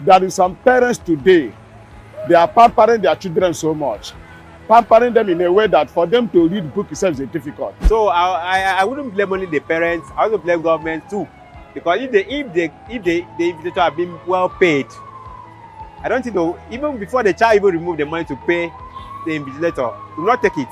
There is some parents today, they are pampering their children so much, pampering them in a way that for them to read book itself is difficult. So I wouldn't blame only the parents. I also blame government too, because if the invigilator have been well paid, I don't think though, even before the child even remove the money to pay the invigilator, will not take it.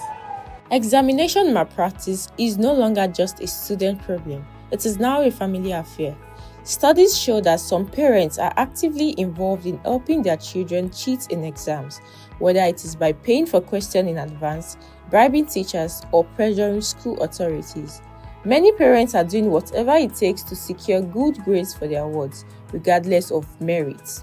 Examination malpractice is no longer just a student problem, it is now a family affair. Studies show that some parents are actively involved in helping their children cheat in exams, whether it is by paying for questions in advance, bribing teachers, or pressuring school authorities. Many parents are doing whatever it takes to secure good grades for their wards, regardless of merit.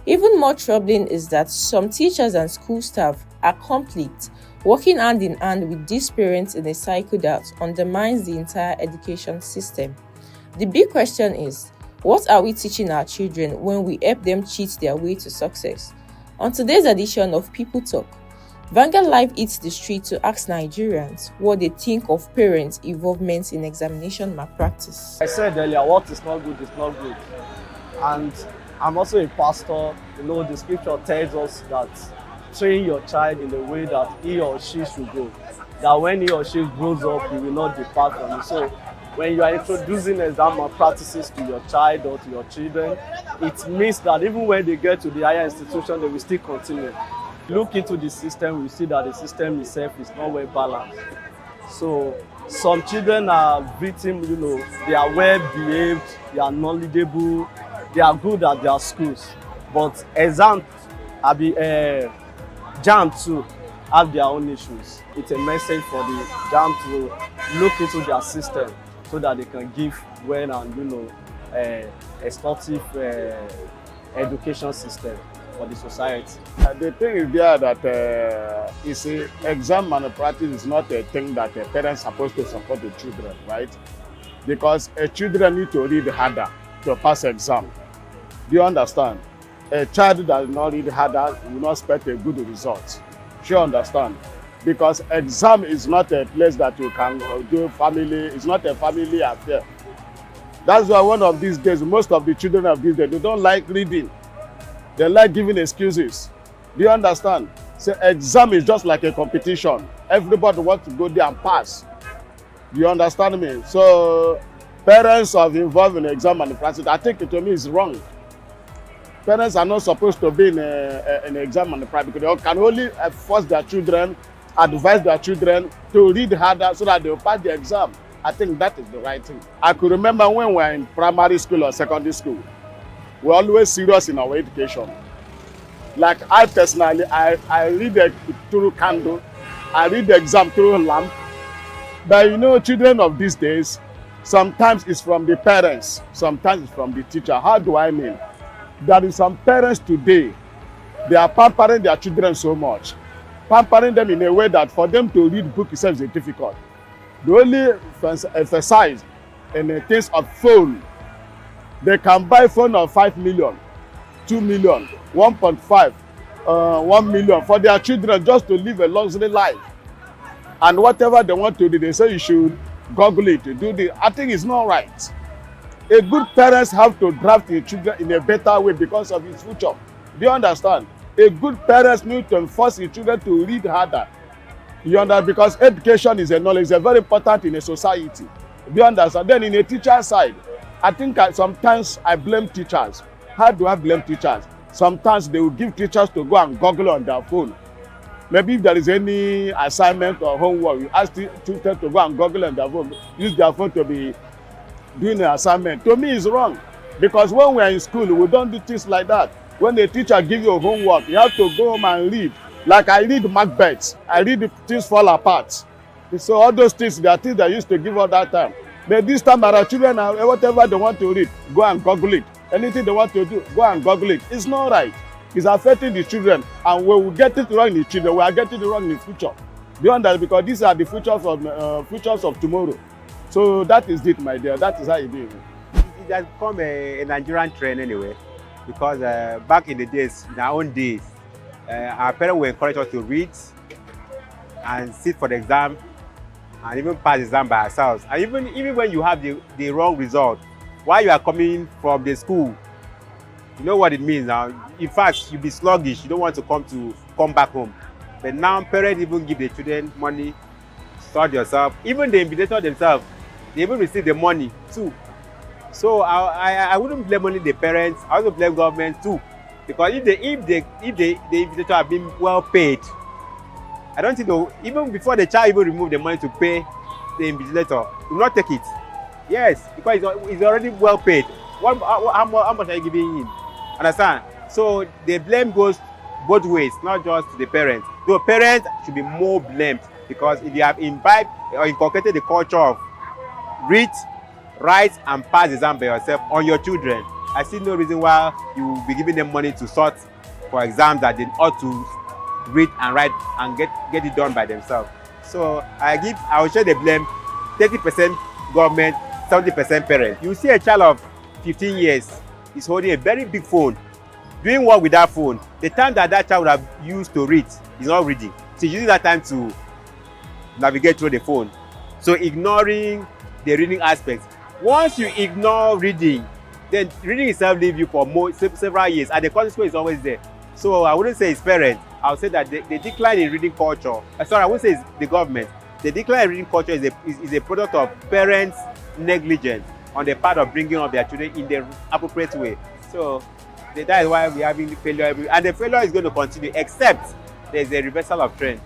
Even more troubling is that some teachers and school staff are complicit, working hand in hand with these parents in a cycle that undermines the entire education system. The big question is, what are we teaching our children when we help them cheat their way to success? On today's edition of People Talk, Vanguard Live hits the street to ask Nigerians what they think of parents' involvement in examination malpractice. I said earlier, what is not good is not good. And I'm also a pastor. The scripture tells us that train your child in the way that he or she should go. That when he or she grows up, he will not depart from it. So when you are introducing exam malpractices to your child or to your children, it means that even when they get to the higher institution, they will still continue. Look into the system, we see that the system itself is not well balanced. So some children are victims, they are well behaved, they are knowledgeable, they are good at their schools. But exam, JAM too have their own issues. It's a message for the JAM to look into their system so that they can give well and extensive education system for the society. The thing is there that exam malpractice is not a thing that a parents are supposed to support the children, right? Because a children need to read harder to pass exam. Do you understand? A child that does not read harder will not expect a good result. Sure, understand? Because exam is not a place that you can do family, it's not a family affair. That's why one of these days, most of the children of these days, they don't like reading. They like giving excuses. Do you understand? So exam is just like a competition. Everybody wants to go there and pass. Do you understand me? So parents are involved in exam malpractice. I think to me is wrong. Parents are not supposed to be in an exam malpractice because they can only force their children, advise their children to read harder so that they will pass the exam. I think that is the right thing. I could remember when we were in primary school or secondary school, we're always serious in our education. Like I personally, I read through candle, I read the exam through lamp. But children of these days, sometimes it's from the parents, sometimes it's from the teacher. How do I mean? There is some parents today, they are pampering their children so much, pampering them in a way that for them to read book itself is difficult. They only emphasize in the case of phone. They can buy phone of 5 million, 2 million, 1.5, 1 million for their children just to live a luxury life. And whatever they want to do, they say you should Google it, do this. I think it's not right. A good parents have to draft their children in a better way because of his future. Do you understand? A good parents need to enforce his children to read harder. You understand? Because education is a knowledge, it's very important in a society. Do you understand? Then in a teacher side, I think sometimes I blame teachers. How do I blame teachers? Sometimes they will give teachers to go and Google on their phone. Maybe if there is any assignment or homework, you ask the teachers to go and Google on their phone, use their phone to be doing an assignment. To me, it's wrong. Because when we are in school, we don't do things like that. When the teacher gives you homework, you have to go home and read. Like I read Macbeth, I read Things Fall Apart. So all those things, they are things that used to give us that time. But this time our children, whatever they want to read, go and Google it. Anything they want to do, go and Google it. It's not right. It's affecting the children. And when we get it wrong in the children, we are getting it wrong in the future. Beyond that, because these are the futures of tomorrow. So that is it, my dear. That is how it is. It has become a Nigerian trend anyway, because back in the days, in our own days, our parents will encourage us to read and sit for the exam and even pass the exam by ourselves. And even when you have the wrong result, while you are coming from the school, You know what it means now. In fact, you'll be sluggish. You don't want to come back home. But now parents even give the children money, sort yourself. Even the invigilator themselves, they even receive the money too. So I wouldn't blame only the parents. I also blame government too, because if the invigilator have been well paid, I don't think they'll, even before the child even remove the money to pay the invigilator, will not take it. Yes, because it's already well paid. How much are you giving him? Understand? So the blame goes both ways, not just to the parents. The parents should be more blamed, because if you have imbibed or inculcated the culture of read, write, and pass the exam by yourself on your children, I see no reason why you will be giving them money to sort for exams that they ought to read and write and get it done by themselves. So I will share the blame 30% government, 70% parents. You see a child of 15 years is holding a very big phone, doing what with that phone? The time that child would have used to read is not reading. So he's using that time to navigate through the phone. So ignoring the reading aspect. Once you ignore reading, then reading itself leaves you for several years, and the consequence is always there. So I wouldn't say it's parents. I would say that the decline in reading culture, I wouldn't say it's the government. The decline in reading culture is a product of parents' negligence on the part of bringing up their children in the appropriate way. So that is why we are having failure, and the failure is going to continue, except there is a reversal of trend.